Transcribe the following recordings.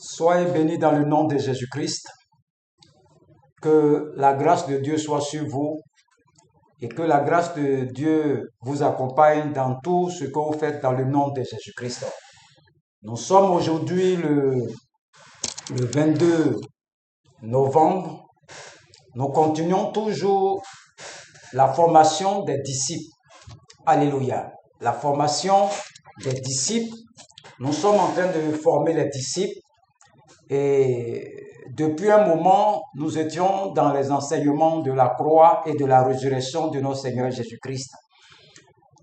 Soyez bénis dans le nom de Jésus-Christ. Que la grâce de Dieu soit sur vous et que la grâce de Dieu vous accompagne dans tout ce que vous faites dans le nom de Jésus-Christ. Nous sommes aujourd'hui le 22 novembre. Nous continuons toujours la formation des disciples. Alléluia. La formation des disciples. Nous sommes en train de former les disciples. Et depuis un moment, nous étions dans les enseignements de la croix et de la résurrection de notre Seigneur Jésus-Christ.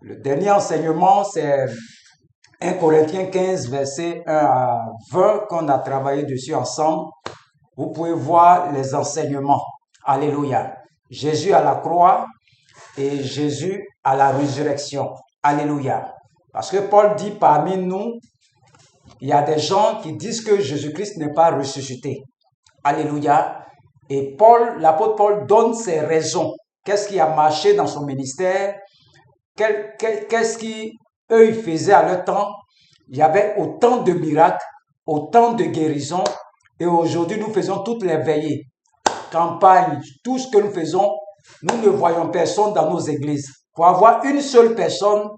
Le dernier enseignement, c'est 1 Corinthiens 15, versets 1 à 20, qu'on a travaillé dessus ensemble. Vous pouvez voir les enseignements. Alléluia. Jésus à la croix et Jésus à la résurrection. Alléluia. Parce que Paul dit parmi nous, il y a des gens qui disent que Jésus-Christ n'est pas ressuscité. Alléluia. Et l'apôtre Paul donne ses raisons. Qu'est-ce qui a marché dans son ministère? Qu'est-ce qu'eux, ils faisaient à leur temps? Il y avait autant de miracles, autant de guérisons. Et aujourd'hui, nous faisons toutes les veillées, campagnes, tout ce que nous faisons. Nous ne voyons personne dans nos églises. Pour avoir une seule personne,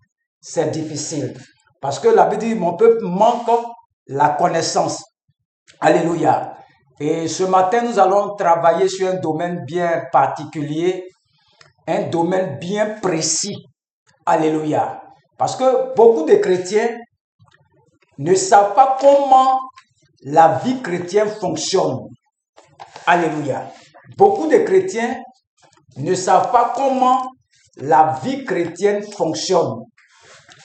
c'est difficile. Parce que la Bible dit, mon peuple manque la connaissance. Alléluia. Et ce matin, nous allons travailler sur un domaine bien particulier, un domaine bien précis. Alléluia. Parce que beaucoup de chrétiens ne savent pas comment la vie chrétienne fonctionne. Alléluia. Beaucoup de chrétiens ne savent pas comment la vie chrétienne fonctionne.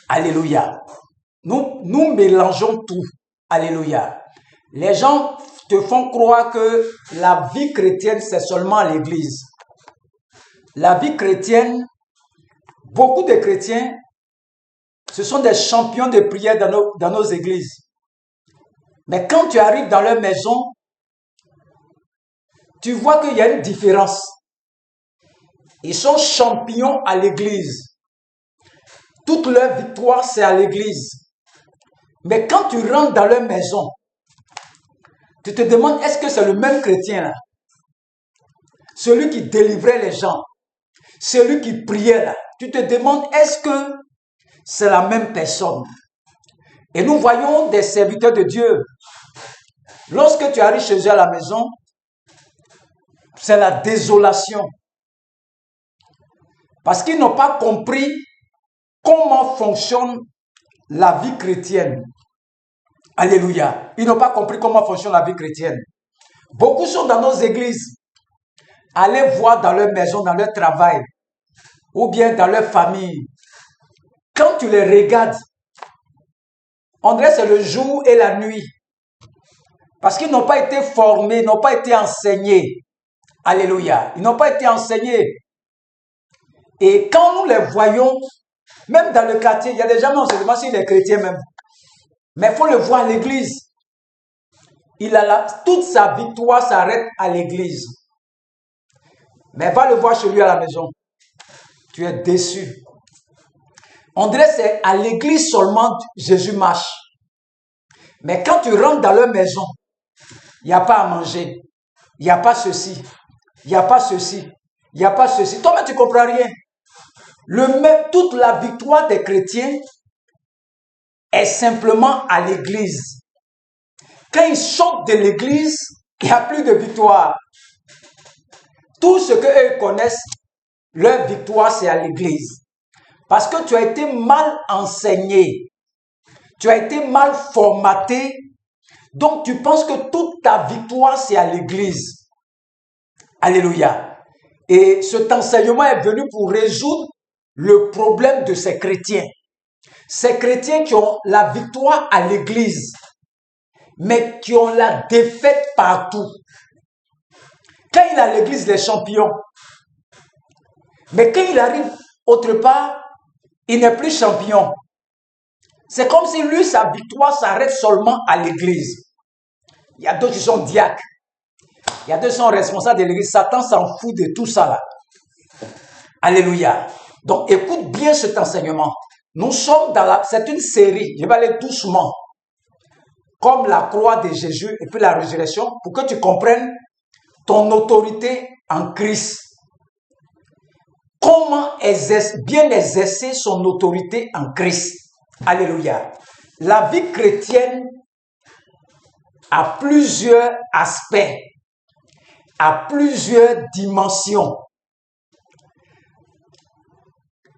Alléluia. Nous mélangeons tout. Alléluia. Les gens te font croire que la vie chrétienne, c'est seulement à l'église. La vie chrétienne, beaucoup de chrétiens, ce sont des champions de prière dans nos églises. Mais quand tu arrives dans leur maison, tu vois qu'il y a une différence. Ils sont champions à l'église. Toute leur victoire, c'est à l'église. Mais quand tu rentres dans leur maison, tu te demandes, est-ce que c'est le même chrétien là? Celui qui délivrait les gens, celui qui priait là. Tu te demandes, est-ce que c'est la même personne? Et nous voyons des serviteurs de Dieu. Lorsque tu arrives chez eux à la maison, c'est la désolation. Parce qu'ils n'ont pas compris comment fonctionne la vie chrétienne. Alléluia. Ils n'ont pas compris comment fonctionne la vie chrétienne. Beaucoup sont dans nos églises. Allez voir dans leur maison, dans leur travail, ou bien dans leur famille. Quand tu les regardes, on dirait que c'est le jour et la nuit. Parce qu'ils n'ont pas été formés, ils n'ont pas été enseignés. Alléluia. Ils n'ont pas été enseignés. Et quand nous les voyons, même dans le quartier, il y a des gens, on se demande s'il est chrétien même. Mais il faut le voir à l'église. Toute sa victoire s'arrête à l'église. Mais va le voir chez lui à la maison. Tu es déçu. On dirait que c'est à l'église seulement Jésus marche. Mais quand tu rentres dans leur maison, il n'y a pas à manger. Il n'y a pas ceci. Il n'y a pas ceci. Il n'y a pas ceci. Toi-même, tu ne comprends rien. Toute la victoire des chrétiens est simplement à l'église. Quand ils sortent de l'église, il n'y a plus de victoire. Tout ce qu'eux connaissent, leur victoire, c'est à l'église. Parce que tu as été mal enseigné. Tu as été mal formaté. Donc, tu penses que toute ta victoire, c'est à l'église. Alléluia. Et cet enseignement est venu pour résoudre le problème de ces chrétiens. Ces chrétiens qui ont la victoire à l'église, mais qui ont la défaite partout. Quand il est à l'église, les champions. Mais quand il arrive autre part, il n'est plus champion. C'est comme si lui, sa victoire s'arrête seulement à l'église. Il y a d'autres qui sont diacres. Il y a d'autres qui sont responsables de l'église. Satan s'en fout de tout ça là. Alléluia. Donc, écoute bien cet enseignement. Nous sommes c'est une série. Je vais aller doucement. comme la croix de Jésus et puis la résurrection, pour que tu comprennes ton autorité en Christ. Comment bien exercer son autorité en Christ. Alléluia. La vie chrétienne a plusieurs aspects, a plusieurs dimensions.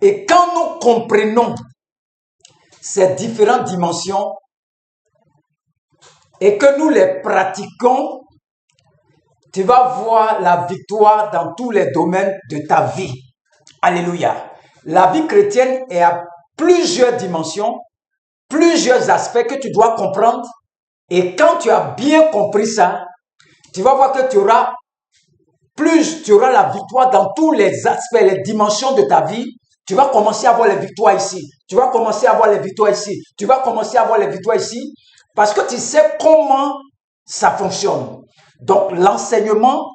Et quand nous comprenons ces différentes dimensions et que nous les pratiquons, tu vas voir la victoire dans tous les domaines de ta vie. Alléluia. La vie chrétienne est à plusieurs dimensions, plusieurs aspects que tu dois comprendre. Et quand tu as bien compris ça, tu vas voir que tu auras la victoire dans tous les aspects, les dimensions de ta vie. Tu vas commencer à avoir les victoires ici. Tu vas commencer à avoir les victoires ici. Tu vas commencer à avoir les victoires ici. Parce que tu sais comment ça fonctionne. Donc, l'enseignement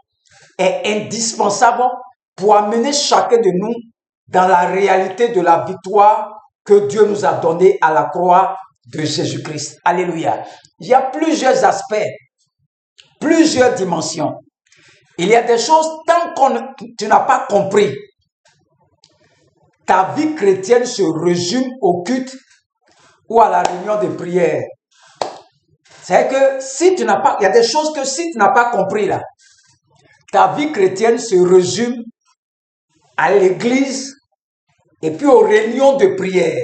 est indispensable pour amener chacun de nous dans la réalité de la victoire que Dieu nous a donnée à la croix de Jésus-Christ. Alléluia. Il y a plusieurs aspects, plusieurs dimensions. Il y a des choses, tant que tu n'as pas compris, ta vie chrétienne se résume au culte ou à la réunion de prière. C'est que si tu n'as pas, il y a des choses que si tu n'as pas compris là, ta vie chrétienne se résume à l'église et puis aux réunions de prière.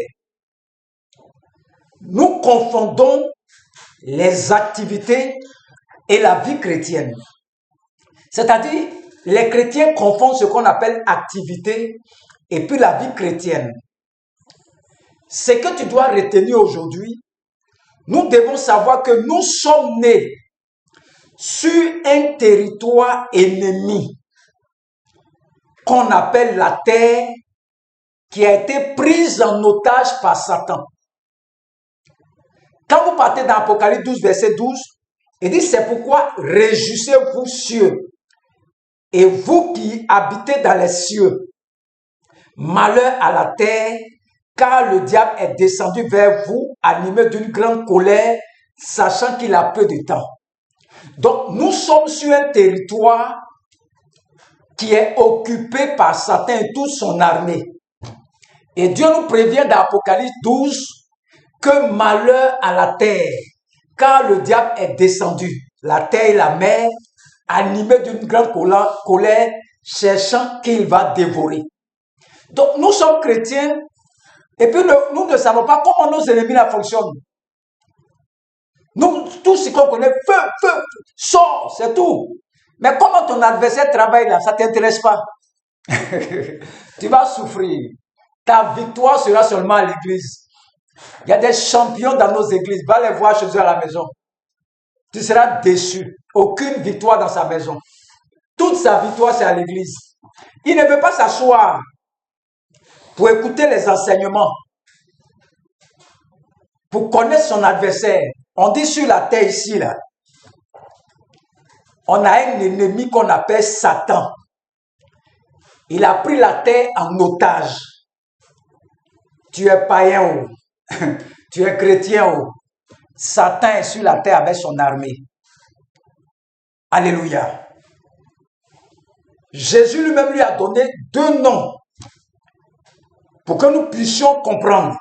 Nous confondons les activités et la vie chrétienne. C'est-à-dire, les chrétiens confondent ce qu'on appelle activité et puis la vie chrétienne. Ce que tu dois retenir aujourd'hui, nous devons savoir que nous sommes nés sur un territoire ennemi qu'on appelle la terre, qui a été prise en otage par Satan. Quand vous partez dans Apocalypse 12, verset 12, il dit, c'est pourquoi réjouissez-vous cieux, et vous qui habitez dans les cieux. Malheur à la terre, car le diable est descendu vers vous, animé d'une grande colère, sachant qu'il a peu de temps. Donc, nous sommes sur un territoire qui est occupé par Satan et toute son armée. Et Dieu nous prévient dans Apocalypse 12 que malheur à la terre, car le diable est descendu, la terre et la mer, animés d'une grande colère, cherchant qu'il va dévorer. Donc, nous sommes chrétiens, et puis nous ne savons pas comment nos ennemis là fonctionnent. Nous, tout ce qu'on connaît, feu, sort, c'est tout. Mais comment ton adversaire travaille là, ça ne t'intéresse pas. Tu vas souffrir. Ta victoire sera seulement à l'église. Il y a des champions dans nos églises. Va les voir chez eux à la maison. Tu seras déçu. Aucune victoire dans sa maison. Toute sa victoire, c'est à l'église. Il ne veut pas s'asseoir pour écouter les enseignements, pour connaître son adversaire. On dit sur la terre ici, là, on a un ennemi qu'on appelle Satan. Il a pris la terre en otage. Tu es païen ou tu es chrétien ou Satan est sur la terre avec son armée. Alléluia. Jésus lui-même lui a donné deux noms pour que nous puissions comprendre.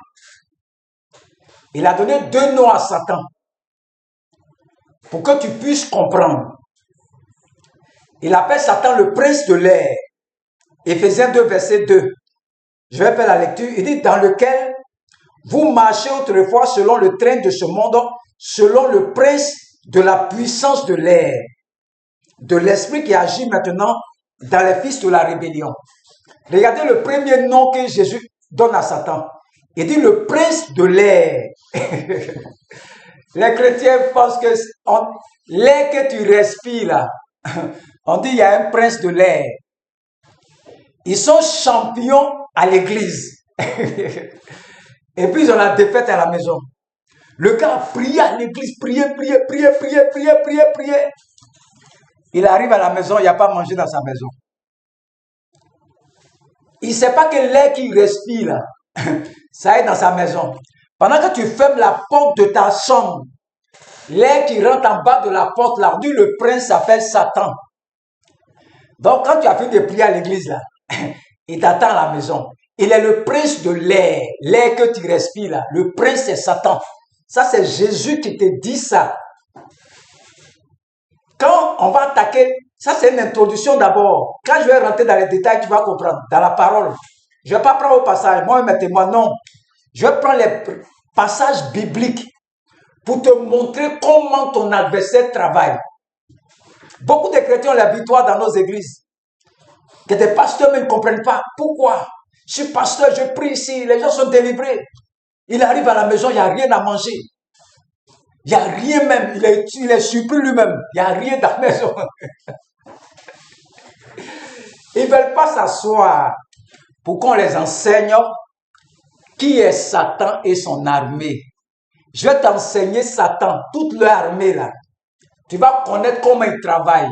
Il a donné deux noms à Satan pour que tu puisses comprendre. Il appelle Satan le prince de l'air. Éphésiens 2, verset 2. Je vais faire la lecture. Il dit, dans lequel vous marchez autrefois selon le train de ce monde, selon le prince de la puissance de l'air, de l'esprit qui agit maintenant dans les fils de la rébellion. Regardez le premier nom que Jésus donne à Satan. Il dit le prince de l'air. Les chrétiens pensent que l'air que tu respires là, on dit il y a un prince de l'air. Ils sont champions à l'église. Et puis ils ont la défaite à la maison. Le gars a prié à l'église, prié. Il arrive à la maison, il n'y a pas mangé dans sa maison. Il ne sait pas que l'air qu'il respire là, ça est dans sa maison. Pendant que tu fermes la porte de ta chambre, L'air qui rentre en bas de la porte, là, dit le prince s'appelle Satan. Donc, quand tu as fini de prier à l'église, là, il t'attend à la maison. Il est le prince de l'air, l'air que tu respires, là. Le prince, c'est Satan. Ça, c'est Jésus qui te dit ça. Quand on va attaquer, ça, c'est une introduction d'abord. Quand je vais rentrer dans les détails, tu vas comprendre, dans la parole. Je ne vais pas prendre au passage, moi, mettez-moi, non. Je vais prendre les passages bibliques pour te montrer comment ton adversaire travaille. Beaucoup de chrétiens ont la victoire dans nos églises. Que des pasteurs ne comprennent pas. Pourquoi? Je suis pasteur, je prie ici, les gens sont délivrés. Il arrive à la maison, il n'y a rien à manger. Il n'y a rien même, il est surpris lui-même. Il n'y a rien dans la maison. Ils ne veulent pas s'asseoir pour qu'on les enseigne qui est Satan et son armée. Je vais t'enseigner Satan, toute leur armée là. Tu vas connaître comment il travaille.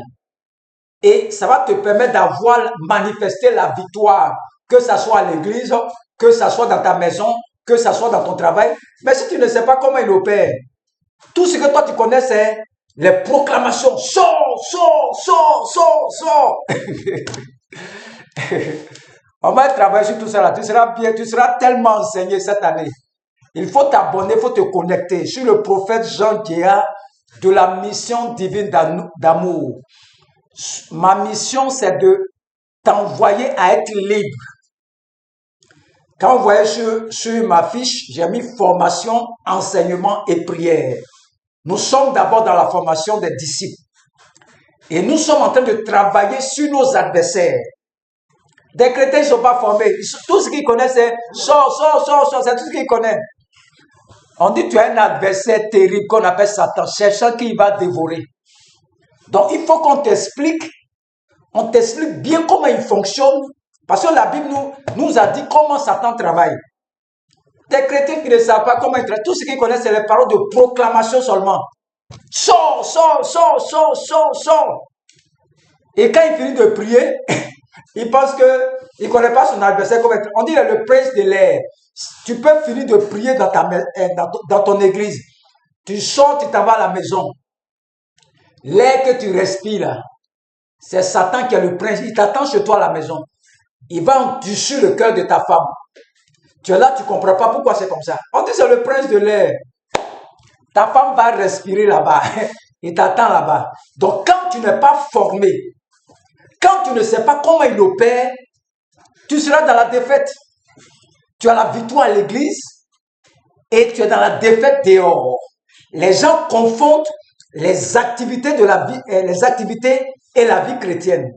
Et ça va te permettre d'avoir manifesté la victoire, que ce soit à l'église, que ce soit dans ta maison, que ce soit dans ton travail. Mais si tu ne sais pas comment il opère, tout ce que toi tu connais, c'est les proclamations. Sors, sors, sors, sors, sors. On va travailler sur tout ça là. Tu seras bien, tu seras tellement enseigné cette année. Il faut t'abonner, il faut te connecter. Je suis le prophète Jean Guéa de la mission divine d'amour. Ma mission, c'est de t'envoyer à être libre. Quand vous voyez sur ma fiche, j'ai mis formation, enseignement et prière. Nous sommes d'abord dans la formation des disciples. Et nous sommes en train de travailler sur nos adversaires. Des chrétiens ne sont pas formés. Tout ce qu'ils connaissent, c'est sors, c'est tout ce qu'ils connaissent. On dit tu as un adversaire terrible qu'on appelle Satan, cherchant qui va dévorer. Donc il faut qu'on t'explique, on t'explique bien comment il fonctionne, parce que la Bible nous a dit comment Satan travaille. Des chrétiens qui ne savent pas comment il travaille, tout ce qu'ils connaissent, c'est les paroles de proclamation seulement. Sors, sors, sors, sors, sors, sors. Et quand il finit de prier, il pense qu'il ne connaît pas son adversaire. On dit le prince de l'air. Tu peux finir de prier dans ton église. Tu sors, tu t'en vas à la maison. L'air que tu respires, c'est Satan qui est le prince. Il t'attend chez toi à la maison. Il va en dessus le cœur de ta femme. Tu es là, tu ne comprends pas pourquoi c'est comme ça. On dit c'est le prince de l'air. Ta femme va respirer là-bas. Il t'attend là-bas. Donc quand tu n'es pas formé, quand tu ne sais pas comment il opère, tu seras dans la défaite. Tu as la victoire à l'église et tu es dans la défaite dehors. Les gens confondent les activités de la vie, les activités et la vie chrétienne.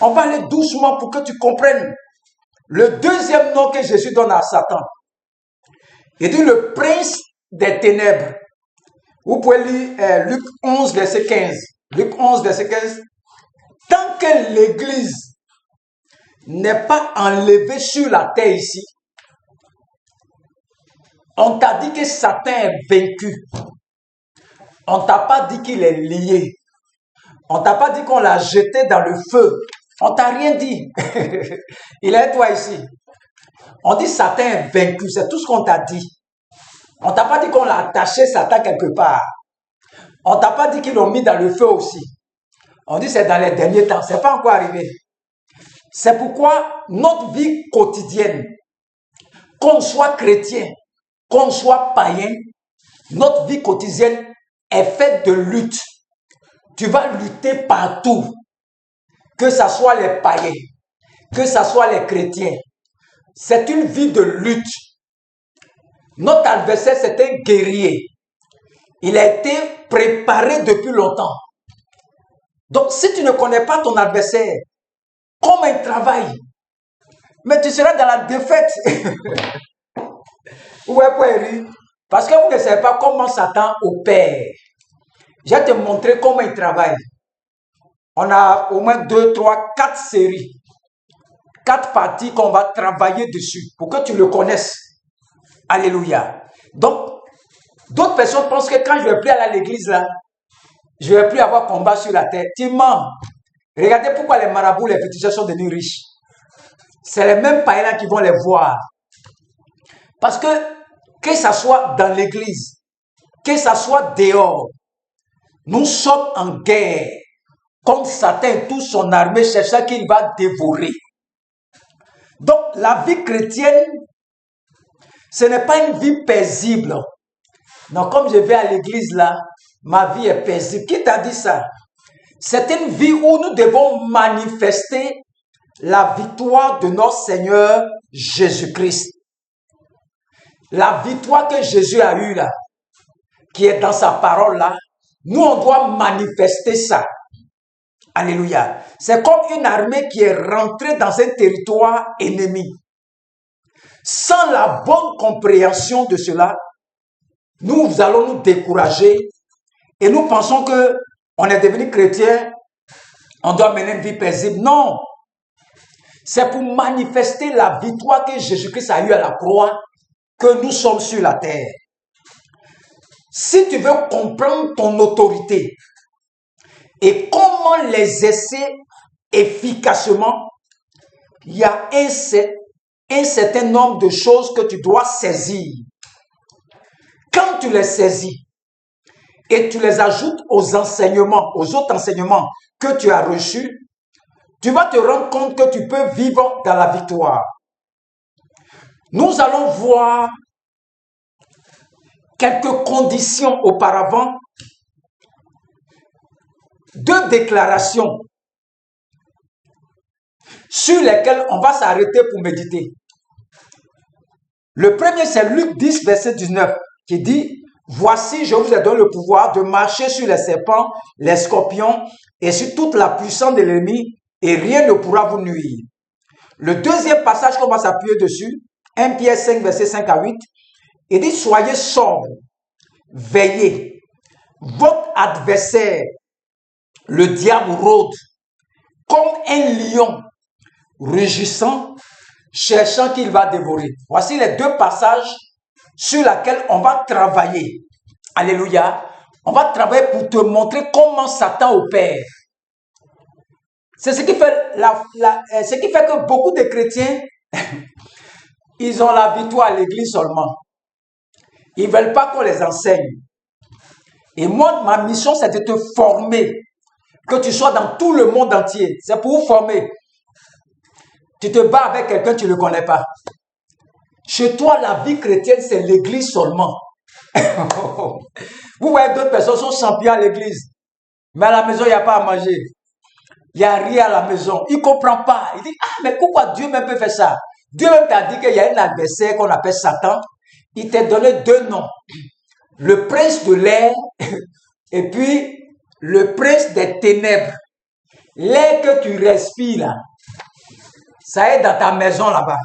On va aller doucement pour que tu comprennes. Le deuxième nom que Jésus donne à Satan, il dit le prince des ténèbres. Vous pouvez lire Luc 11, verset 15. Luc 11, verset 15. Tant que l'église n'est pas enlevée sur la terre ici, on t'a dit que Satan est vaincu. On t'a pas dit qu'il est lié. On t'a pas dit qu'on l'a jeté dans le feu. On t'a rien dit. Il est toi ici. On dit Satan est vaincu. C'est tout ce qu'on t'a dit. On t'a pas dit qu'on l'a attaché Satan quelque part. On t'a pas dit qu'ils l'ont mis dans le feu aussi. On dit c'est dans les derniers temps. C'est pas encore arrivé. C'est pourquoi notre vie quotidienne, qu'on soit chrétien, qu'on soit païen, notre vie quotidienne est faite de lutte. Tu vas lutter partout. Que ce soit les païens, que ce soit les chrétiens. C'est une vie de lutte. Notre adversaire, c'est un guerrier. Il a été préparé depuis longtemps. Donc, si tu ne connais pas ton adversaire, comment il travaille, mais tu seras dans la défaite. Ouais, parce que vous ne savez pas comment Satan opère. Je vais te montrer comment il travaille. On a au moins 2, 3, 4 séries. 4 parties qu'on va travailler dessus pour que tu le connaisses. Alléluia. Donc, d'autres personnes pensent que quand je vais plus aller à l'église là, je ne vais plus avoir combat sur la terre. Tu mens. Regardez pourquoi les marabouts, les féticheurs sont devenus riches. C'est les mêmes païens qui vont les voir. Parce que ce soit dans l'église, que ça soit dehors, nous sommes en guerre contre Satan et toute son armée cherchant qu'il va dévorer. Donc, la vie chrétienne, ce n'est pas une vie paisible. Non, comme je vais à l'église là, ma vie est paisible. Qui t'a dit ça? C'est une vie où nous devons manifester la victoire de notre Seigneur Jésus-Christ. La victoire que Jésus a eue là, qui est dans sa parole là, nous on doit manifester ça. Alléluia. C'est comme une armée qui est rentrée dans un territoire ennemi. Sans la bonne compréhension de cela, nous allons nous décourager et nous pensons que on est devenu chrétien, on doit mener une vie paisible. Non. C'est pour manifester la victoire que Jésus-Christ a eue à la croix que nous sommes sur la terre. Si tu veux comprendre ton autorité et comment l'exercer efficacement, il y a un certain nombre de choses que tu dois saisir. Quand tu les saisis et tu les ajoutes aux enseignements, aux autres enseignements que tu as reçus, tu vas te rendre compte que tu peux vivre dans la victoire. Nous allons voir quelques conditions auparavant, deux déclarations sur lesquelles on va s'arrêter pour méditer. Le premier, c'est Luc 10, verset 19, qui dit « Voici, je vous ai donné le pouvoir de marcher sur les serpents, les scorpions et sur toute la puissance de l'ennemi, et rien ne pourra vous nuire. » Le deuxième passage qu'on va s'appuyer dessus, 1 Pierre 5, verset 5 à 8, il dit « Soyez sobres, veillez. Votre adversaire, le diable, rôde comme un lion rugissant, cherchant qu'il va dévorer. » Voici les deux passages sur lesquels on va travailler. Alléluia. On va travailler pour te montrer comment Satan opère. C'est ce qui fait, ce qui fait que beaucoup de chrétiens, ils ont la victoire à l'église seulement. Ils ne veulent pas qu'on les enseigne. Et moi, ma mission, c'est de te former. Que tu sois dans tout le monde entier. C'est pour vous former. Tu te bats avec quelqu'un, tu ne le connais pas. Chez toi, la vie chrétienne, c'est l'église seulement. Vous voyez, d'autres personnes sont champions à l'église. Mais à la maison, il n'y a pas à manger. Il n'y a rien à la maison. Il ne comprend pas. Il dit, ah, mais pourquoi Dieu même peut faire ça? Dieu même t'a dit qu'il y a un adversaire qu'on appelle Satan. Il t'a donné deux noms. Le prince de l'air et puis le prince des ténèbres. L'air que tu respires là, ça est dans ta maison là-bas.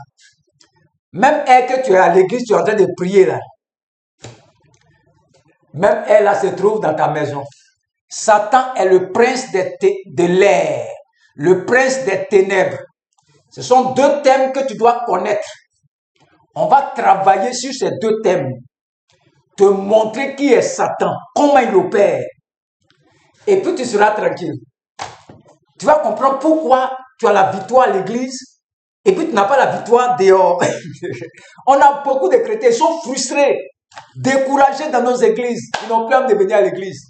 Même air que tu es à l'église, tu es en train de prier là. Même air là se trouve dans ta maison. Satan est le prince de l'air, le prince des ténèbres. Ce sont deux thèmes que tu dois connaître. On va travailler sur ces deux thèmes. Te montrer qui est Satan, comment il opère. Et puis tu seras tranquille. Tu vas comprendre pourquoi tu as la victoire à l'église et puis tu n'as pas la victoire dehors. On a beaucoup de chrétiens, ils sont frustrés, découragés dans nos églises. Ils n'ont plus envie de venir à l'église.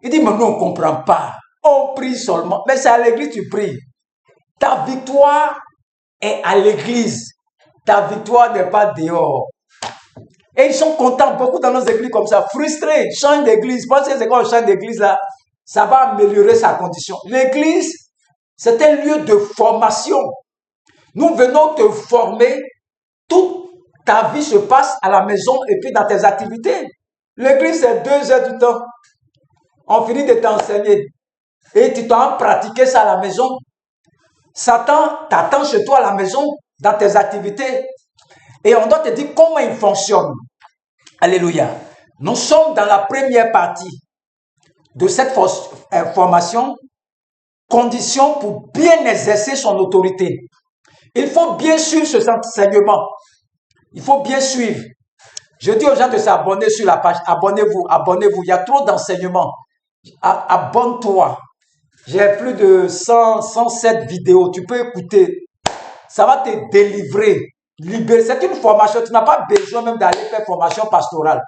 Ils disent, mais nous on ne comprend pas. On prie seulement. Mais c'est à l'église que tu pries. Ta victoire est à l'église. Ta victoire n'est pas dehors. Et ils sont contents, beaucoup dans nos églises comme ça, frustrés, change d'église. Pensez que c'est quand on change d'église là, ça va améliorer sa condition. L'église, c'est un lieu de formation. Nous venons te former. Toute ta vie se passe à la maison et puis dans tes activités. L'église, c'est 2 heures du temps. On finit de t'enseigner. Et tu t'en pratiquer ça à la maison. Satan t'attend chez toi à la maison, dans tes activités. Et on doit te dire comment il fonctionne. Alléluia. Nous sommes dans la première partie de cette formation. Condition pour bien exercer son autorité. Il faut bien suivre ce enseignement. Il faut bien suivre. Je dis aux gens de s'abonner sur la page. Abonnez-vous, abonnez-vous. Il y a trop d'enseignements. Abonne-toi. J'ai plus de 107 vidéos. Tu peux écouter. Ça va te délivrer. Libérer. C'est une formation. Tu n'as pas besoin même d'aller faire formation pastorale.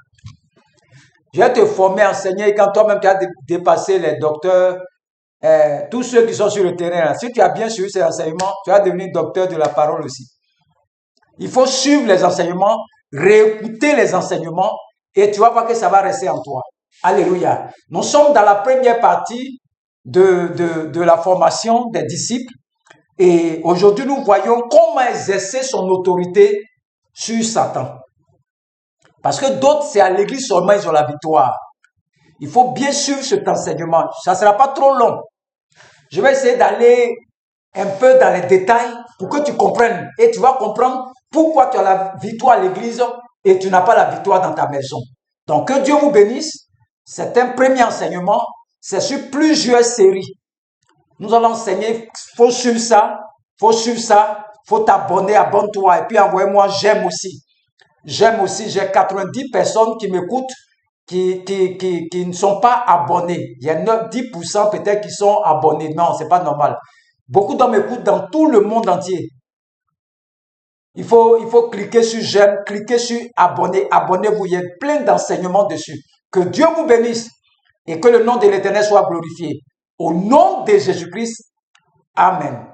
Je vais te former, enseigner, et quand toi-même tu as dépassé les docteurs, tous ceux qui sont sur le terrain, là, si tu as bien suivi ces enseignements, tu vas devenir docteur de la parole aussi. Il faut suivre les enseignements, réécouter les enseignements, et tu vas voir que ça va rester en toi. Alléluia. Nous sommes dans la première partie de la formation des disciples, et aujourd'hui nous voyons comment exercer son autorité sur Satan. Parce que d'autres, c'est à l'église seulement, ils ont la victoire. Il faut bien suivre cet enseignement. Ça ne sera pas trop long. Je vais essayer d'aller un peu dans les détails pour que tu comprennes. Et tu vas comprendre pourquoi tu as la victoire à l'église et tu n'as pas la victoire dans ta maison. Donc, que Dieu vous bénisse. C'est un premier enseignement. C'est sur plusieurs séries. Nous allons enseigner. Il faut suivre ça. Il faut suivre ça. Il faut t'abonner. Abonne-toi. Et puis, envoie-moi j'aime aussi. J'aime aussi. J'ai 90 personnes qui m'écoutent. Qui ne sont pas abonnés. Il y a 10% peut-être qui sont abonnés. Non, c'est pas normal. Beaucoup d'hommes m'écoutent dans tout le monde entier. Il faut cliquer sur j'aime, cliquer sur abonner. Abonnez-vous. Il y a plein d'enseignements dessus. Que Dieu vous bénisse et que le nom de l'Éternel soit glorifié. Au nom de Jésus-Christ. Amen.